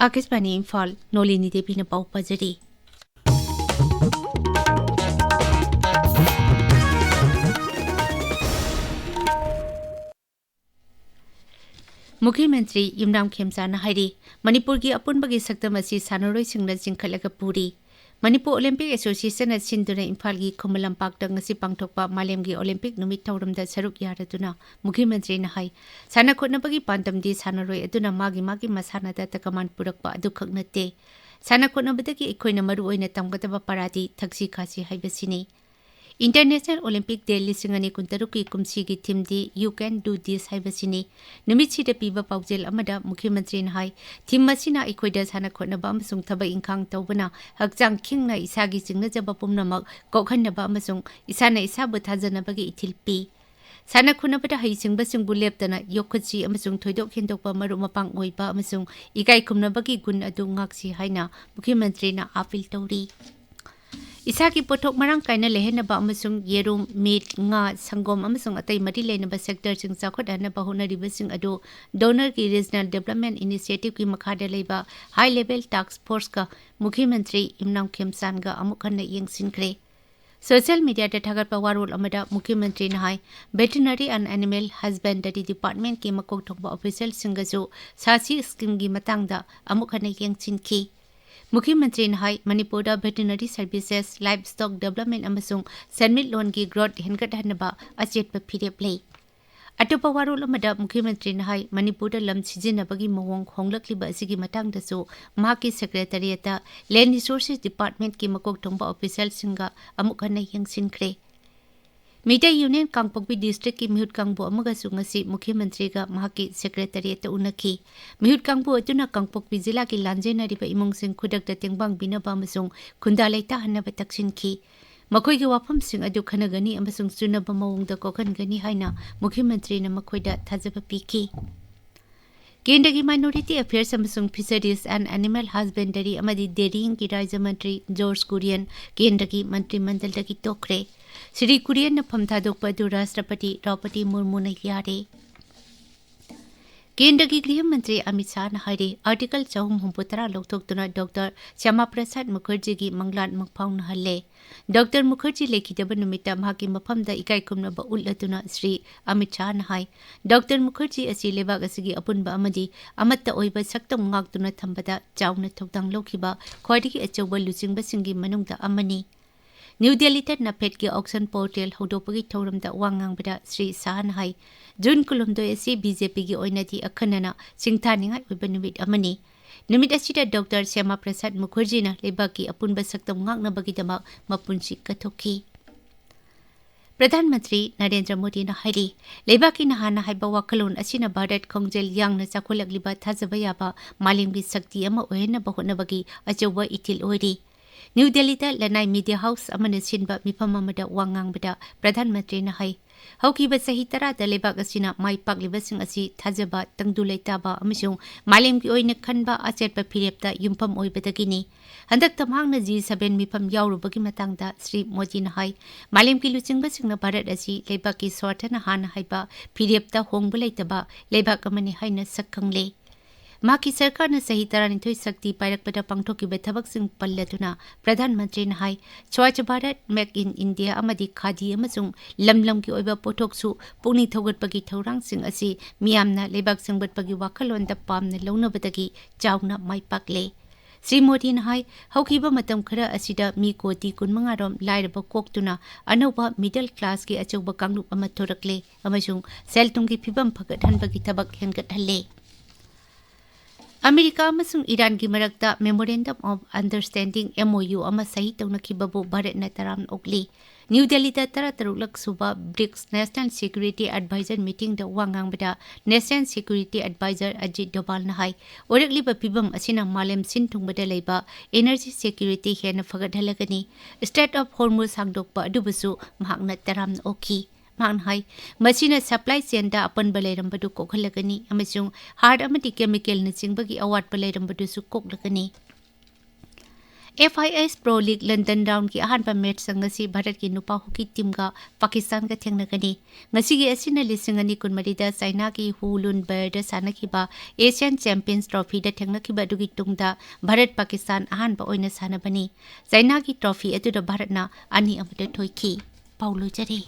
आकाशवाणी इम्फाल नोलिनी देवी ने पाउ पजरी मुख्यमंत्री युमनाम खेमचाना हाइरी मणिपुर की अपुनबगी सक्तम असि सानरोइसिंगना जिंखलगा पुरी मणिपुर ओलंपिक एसोसिएशन सिंधुना इम्फाल की खुमलंपाक्ता ngasi पांगथोकपा मालेमगी ओलंपिक नुमित थौरमदा सरुक यारदुना मुख्यमंत्री ना हाई साना खोटनबगी पांतमदी सानरोइ अदुना मागी मसानादा तकमान पुरकपा अदुखक नते साना खोटनबदगी अखोइना मरु ओइना तमगदबा पारादी थक्सी खासी हाइबसिनी इंटरनेशनल ओलंपिक डे लिसिंग अनि कुंतरुक की कुमसी की थीम दी यू कैन डू दिस हाइबसिनी निमित सिदा पीबा पाउजेल अमदा मुख्यमंत्री ना हाई थीम मसिना इखोइदा साना खोटनबा अमसुंग थबा इंखांग तौबना हक्चांग खिंगना इसागी चिंगना जबा पुमनमक कोखनबा अमसुंग इसाना इसाबु थाजनबगी इथिल पी साना खोटनबदा हाइसिंगबा सिंगबु लेपतना योखछि अमसुंग थोइदोक हिंदोकपा मरु मपांग ओइबा अमसुंग इकाई खुमनबगी गुण अदु ngakछि हाइना मुख्यमंत्री ना अपील तौरी इसा की पोथोक मरंग कायना लेहेनबा अमसुंग येरुम मीट nga संगोम अमसुंग अतै मरि लेनबा सेक्टर सिंग चाखोदनबा होनरिबसिंग अदो डोनर की रीजनल डेवलपमेंट इनिशिएटिव की मखादा लेबा हाई लेवल टास्क फोर्स का मुख्यमंत्री इमनाम खेमसान गा अमुखन यंगसिनख्रे सोशल मीडिया थागतपा वारोल अमदा मुख्यमंत्री ना high veterinary and animal husbandry department की मकोक थोकबा ऑफिशियल सिंगजो सासी स्कीम की मतंगदा अमुखन यंगसिनखी मुख्यमंत्री ने हाई Manipur veterinary services livestock development अमसुंग सेनमिटलोन की ग्रोथ हेनगटहनबा अचेतपा फिरेप ले अटोपा वारोल अमदा मुख्यमंत्री ने हाई मणिपुर लम सिजिनबगी मवोंग होंगलक्लिबा असिगी मतंगदसु माकी सेक्रेटरीट लैंड रिसोर्सेस डिपार्टमेंट की मकोक थोंबा ऑफिशियल सिंगा अमुखन यंगसिनख्रे मीडिया यूनियन कांगपोकपी डिस्ट्रिक्ट की मिहुत कांगबो अमगसु ngasi मुख्यमंत्री का महाकी सेक्रेटरीट उनखी मिहुत कांगबो अतुना कांगपोकपी जिला की लांजेनरिबा इमुंगसिंग खुदकता तेंबांग बिनबा अमसुंग खुंदा लेता हन्नबा तक्सिनखी मखोइगी वाफमसिंग अदु खनगनी अमसुंग सुनबा मवोंगदा कोखनगनी हाइना मुख्यमंत्री न मखोइदा थाजबा पीकी केंद्र की माइनॉरिटी अफेयर्स अमसुंग फिशरीज एंड एनिमल हस्बेंडरी अमदी डेयरिंग की राज्य मंत्री जॉर्ज कुरियन केंद्र की मंत्रिमंडल की तोखरे श्री कुरियन न फमथादोकपा अदु राष्ट्रपति द्रौपदी मुर्मू ने यारे केंद्र की गृह मंत्री अमित शाह ने हाइरे आर्टिकल 413 लौथोक्तुना डॉक्टर श्यामा प्रसाद मुखर्जी की मंगलान मफाउन हल्ले डॉक्टर मुखर्जी लेखिदब नुमिता माकी मफमदा इकाई खुमनबा उल्लतुना श्री अमित शाह ने हाई डॉक्टर मुखर्जी असि लेबाग असigi अपुनबा अमदी अमत्ता ओइबा सक्तम ngakतुना थंबदा चाउना थौदांग लौखिबा ख्वाइदगी अचौबा लुचिंगबसिंगी मनुंगदा अमनी न्यू दिल्ली नफेट की ऑक्शन पोर्टल हौदोपगी थौरमदा वांगांगबदा श्री शाह ने हाई जून कुलुमदो एसी बीजेपी की ओइनादी अखनना सिंगथानिंगाई ओइबा नुमित अमनी नुमित असिदा डॉक्टर श्यामा प्रसाद मुखर्जी ना लेबाग की अपुनबा सक्तम ngaknabagidama मपुनसी कथोखी प्रधानमंत्री नरेंद्र मोदी ने हाइरी लेबाग की नहाना हाइबा वाखलोन असिना भारत खोंजेल यांगना चाखोलकलिबा थाजबा याबा मालिमगी शक्ति अमा ओहेनबा होनबगी अचौबा इथिल ओइरी न्यू दिल्ली लनाई मीडिया हाउस अमन सिनबा मिफम अमदा वांगांगबदा प्रधानमंत्री ने हाई हौकिबा सही तरादा लेबाग असिना माई पाकलिबसिंग असि थाजबा तंगदु लेताबा अमसुंग मालेमगी ओइना खनबा अचेतपा फिरेपता युमफम ओइबदगिनी हंदक तमहांगना G7 मिफम यावरुबगी मतंगदा श्री मोदी ने हाई मालेमगी लुचिंगबसिंगना भारत असि लेबागकी स्वार्थना हाना हाइबा फिरेपता होंगबा लेतबा लेबाग अमनि हाइना सकखंगले माकी सरकार ने सही तरानिथोई शक्ति पायरकपदा पांगथोकिबा थबकसिंग पल्लदुना प्रधानमंत्री ने हाई Swachh Bharat make in India अमदी खादी अमसुंग लमलम की ओइबा पोथोकसु पुनी थौगटपगी थौरांगसिंग असि मियामना लेबाग संगबटपगी वाखलोनदा पामना लौनबदगी चाउना माइपाकले श्री मोदी ने हाई हौकिबा मतम खरा असिदा मी कोटी 15 रोम लाइरबा कोक्तुना अनौबा मिडल क्लास की अचौबा कांगलुप अमा थोरकले अमसुंग सेलतुंगी फिबम फगतहनबगी थबक हेनगटहले अमेरिका अमसुंग ईरान की मरक्ता मेमोरेंडम ऑफ अंडरस्टैंडिंग MOU अमा सही तौनखिबबु भारतना तराम ओकली न्यू दिल्ली तरतरुलक सुबा BRICS national security adviser meeting द वांगांगबदा national security adviser Ajit Doval ने हाई ओरकलिबा फिबम असिना मालेम सिनथुंगबदा लेबा एनर्जी सिक्योरिटी हेन फगदहलगनी स्टेट ऑफ हॉर्मुज हांगदोकपा अदुबसु महागना तराम ओखी हाई मसीना सप्लाई चेन अपन बलेरंबदु कोखलगनी अमसुंग हार्ड अमदी केमिकल न चिंबगी अवाट बलेरंबदुसु कोखलगनी FIS Pro League London Round ki ahanba match sang ngasi Bharat ki nupa hockey team ga Pakistan ga thengnagani ngasi gi asina lisingani kunmari da China ki Hulun Ber da sanakiba Asian Champions Trophy da thengnakiba dugi tungda Bharat Pakistan ahanba oina sanabani China ki trophy atu da Bharat na ani amada thoiki Paulo jari